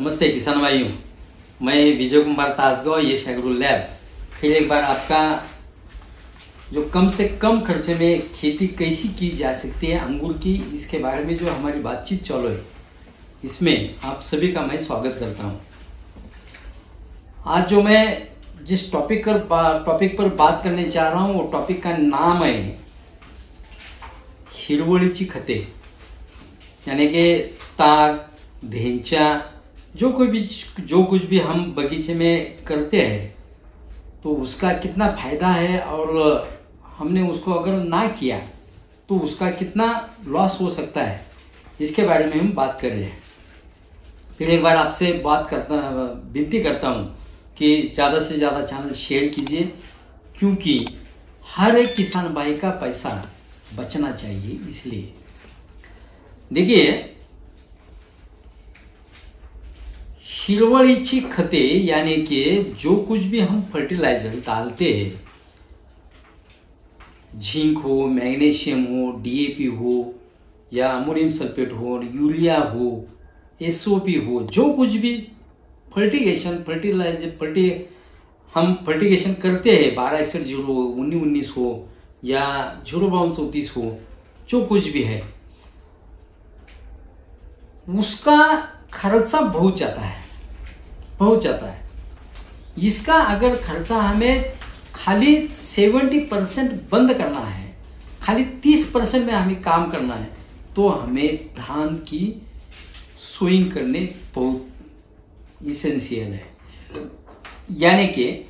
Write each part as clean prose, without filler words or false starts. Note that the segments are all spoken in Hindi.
नमस्ते किसान भाइयों, मैं विजय कुमार तासगांव, ये एग्रो लैब फिर एक बार आपका जो कम से कम खर्चे में खेती कैसी की जा सकती है अंगूर की, इसके बारे में जो हमारी बातचीत चलो है, इसमें आप सभी का मैं स्वागत करता हूं। आज जो मैं जिस टॉपिक पर बात करने जा रहा हूं वो टॉपिक का नाम है हिरवळीची खते, यानी कि ताग, धेंचा, जो कुछ भी हम बगीचे में करते हैं तो उसका कितना फायदा है और हमने उसको अगर ना किया तो उसका कितना लॉस हो सकता है, इसके बारे में हम बात कर रहे हैं। फिर एक बार आपसे विनती करता हूँ कि ज़्यादा से ज़्यादा चैनल शेयर कीजिए, क्योंकि हर एक किसान भाई का पैसा बचना चाहिए। इसलिए देखिए, हिरवळीची खते यानी कि जो कुछ भी हम फर्टिलाइजर डालते हैं, जिंक हो, मैग्नीशियम हो, डीएपी हो या अमोनियम सल्फेट हो, यूरिया हो, एसओपी हो, जो कुछ भी हम फर्टिगेशन करते हैं, 1261 हो, 1919 हो या 05234 हो, जो कुछ भी है उसका खर्चा बहुत जाता है। इसका अगर खर्चा हमें खाली 70% बंद करना है, खाली 30% में हमें काम करना है, तो हमें धान की सोइंग करने बहुत इसेंशियल है। यानी कि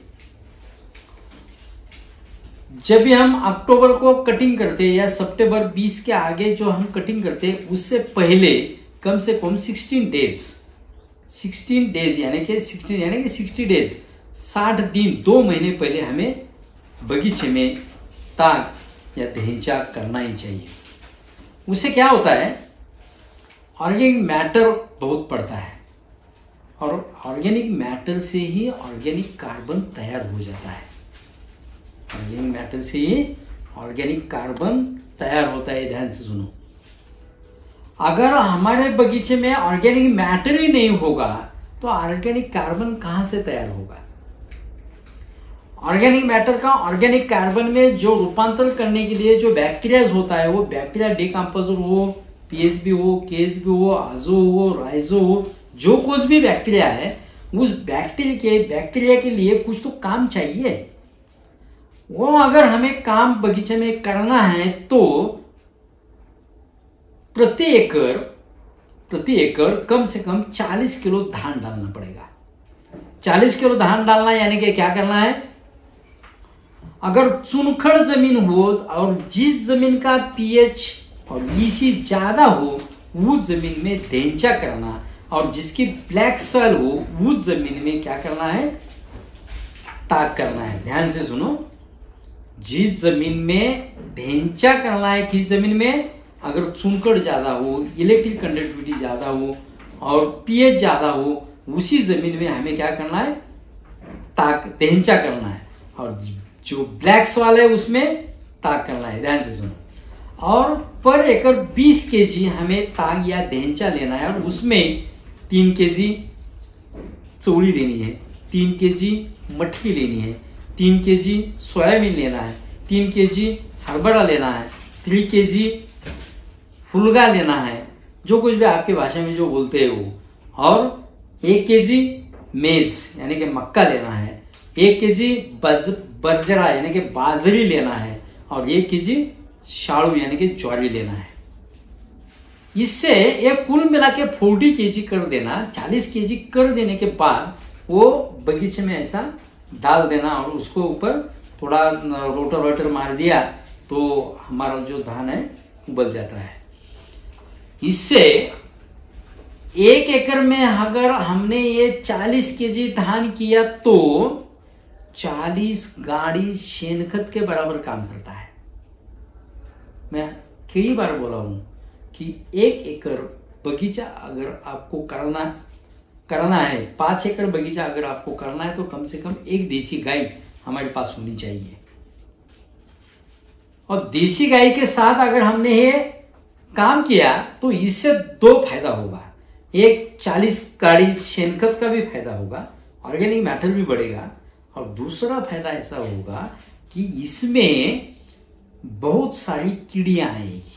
जब भी हम अक्टूबर को कटिंग करते हैं या सितंबर 20 के आगे जो हम कटिंग करते हैं, उससे पहले कम से कम 16 डेज यानी कि 60 डेज, 60 दिन, 2 महीने पहले हमें बगीचे में ताग या धेंचा करना ही चाहिए। उससे क्या होता है, ऑर्गेनिक मैटर बहुत पड़ता है और ऑर्गेनिक मैटर से ही ऑर्गेनिक कार्बन तैयार हो जाता है। ऑर्गेनिक मैटर से ही ऑर्गेनिक कार्बन तैयार होता है। ध्यान से सुनो, अगर हमारे बगीचे में ऑर्गेनिक मैटर ही नहीं होगा तो ऑर्गेनिक कार्बन कहां से तैयार होगा। ऑर्गेनिक मैटर का ऑर्गेनिक कार्बन में जो रूपांतर करने के लिए जो बैक्टीरिया होता है, वो बैक्टीरिया डिकम्पोजर हो, पीएचबी हो, केएसबी हो, आजो हो, राइजो हो, जो कुछ भी बैक्टीरिया है, उस बैक्टीरिया के लिए कुछ तो काम चाहिए। वो अगर हमें काम बगीचे में करना है तो प्रति एकड़ कम से कम 40 किलो धान डालना पड़ेगा। 40 किलो धान डालना यानी कि क्या करना है, अगर चुनखड़ जमीन हो और जिस जमीन का पीएच और ईसी ज्यादा हो उस जमीन में धेंचा करना, और जिसकी ब्लैक सॉइल हो उस जमीन में क्या करना है, ताग करना है। ध्यान से सुनो, जिस जमीन में धेंचा करना है, किस जमीन में, अगर चुनखड़ ज्यादा हो, इलेक्ट्रिक कंडक्टिविटी ज्यादा हो और पीएच ज्यादा हो, उसी जमीन में हमें क्या करना है, ताग धेंचा करना है। और जो ब्लैक सॉइल है उसमें ताग करना है। ध्यान से सुनो, और पर एकड़ 20 केजी हमें ताग या धेंचा लेना है और उसमें 3 केजी चौड़ी लेनी है, 3 केजी मटकी लेनी है, 3 केजी सोयाबीन लेना है, 3 केजी हरभरा लेना है, 3 केजी फुलगा लेना है, जो कुछ भी आपके भाषा में जो बोलते हैं वो, और 1 केजी मेज यानी कि मक्का लेना है, 1 केजी बरजरा यानी कि बाजरी लेना है, और 1 केजी शाड़ू यानी कि ज्वारी लेना है। इससे ये कुल मिला के 40 केजी कर देना। 40 केजी कर देने के बाद वो बगीचे में ऐसा डाल देना और उसको ऊपर थोड़ा रोटर मार दिया तो हमारा जो धान है उबल जाता है। इससे 1 एकड़ में अगर हमने ये 40 केजी धान किया तो 40 गाड़ी शेनखत के बराबर काम करता है। मैं कई बार बोला हूं कि 1 एकड़ बगीचा अगर आपको करना है, 5 एकड़ बगीचा अगर आपको करना है तो कम से कम 1 देसी गाय हमारे पास होनी चाहिए। और देसी गाय के साथ अगर हमने ये काम किया तो इससे 2 फायदा होगा। एक 40 गाड़ी शेनखत का भी फायदा होगा, ऑर्गेनिक मैटर भी बढ़ेगा, और दूसरा फायदा ऐसा होगा कि इसमें बहुत सारी कीड़ियां आएगी,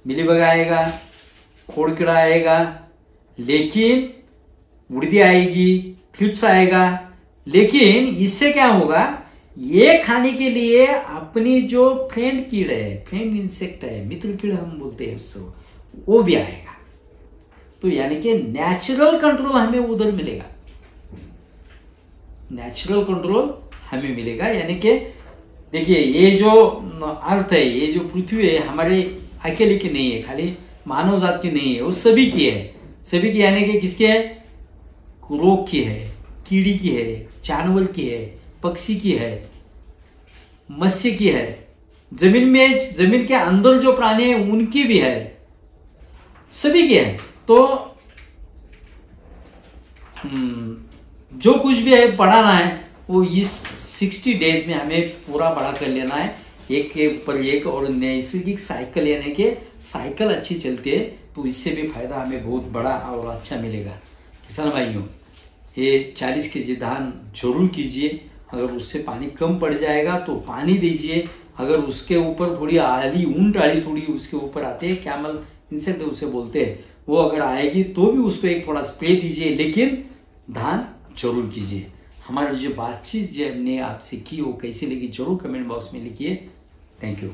मिलीबग आएगा, खोड़ कीड़ा आएगा, लेकिन उड़दी आएगी, थ्रिप्स आएगा, लेकिन इससे क्या होगा, ये खाने के लिए अपनी जो फ्रेंड कीड़ा है, फ्रेंड इंसेक्ट है, मित्र कीड़ा हम बोलते हैं उससे, वो भी आएगा। तो यानी कि नेचुरल कंट्रोल हमें उधर मिलेगा, नेचुरल कंट्रोल हमें मिलेगा। यानी कि देखिए, ये जो अर्थ है, ये जो पृथ्वी है, हमारे अकेले की नहीं है, खाली मानव जात की नहीं है, वो सभी की है, सभी की। यानी कि किसकी है, रोग की है, कीड़ी की है, जानवर की है, पक्षी की है, मत्स्य की है, जमीन में, जमीन के अंदर जो प्राणी है उनकी भी है, सभी की है। तो जो कुछ भी है बढ़ाना है वो इस 60 डेज में हमें पूरा बड़ा कर लेना है, एक के ऊपर एक। और नैसर्गिक साइकिल, यानी कि साइकिल अच्छी चलती है, तो इससे भी फायदा हमें बहुत बड़ा और अच्छा मिलेगा। किसान भाइयों, ये 40 केजी धान जरूर कीजिए। अगर उससे पानी कम पड़ जाएगा तो पानी दीजिए। अगर उसके ऊपर थोड़ी आली ऊन डाली, थोड़ी उसके ऊपर आते हैं कैमल इंसेक्ट उसे बोलते हैं, वो अगर आएगी तो भी उसको एक थोड़ा स्प्रे दीजिए, लेकिन धान जरूर कीजिए। हमारी जो बातचीत जो हमने आपसे की वो कैसी लगी जरूर कमेंट बॉक्स में लिखिए। Thank you.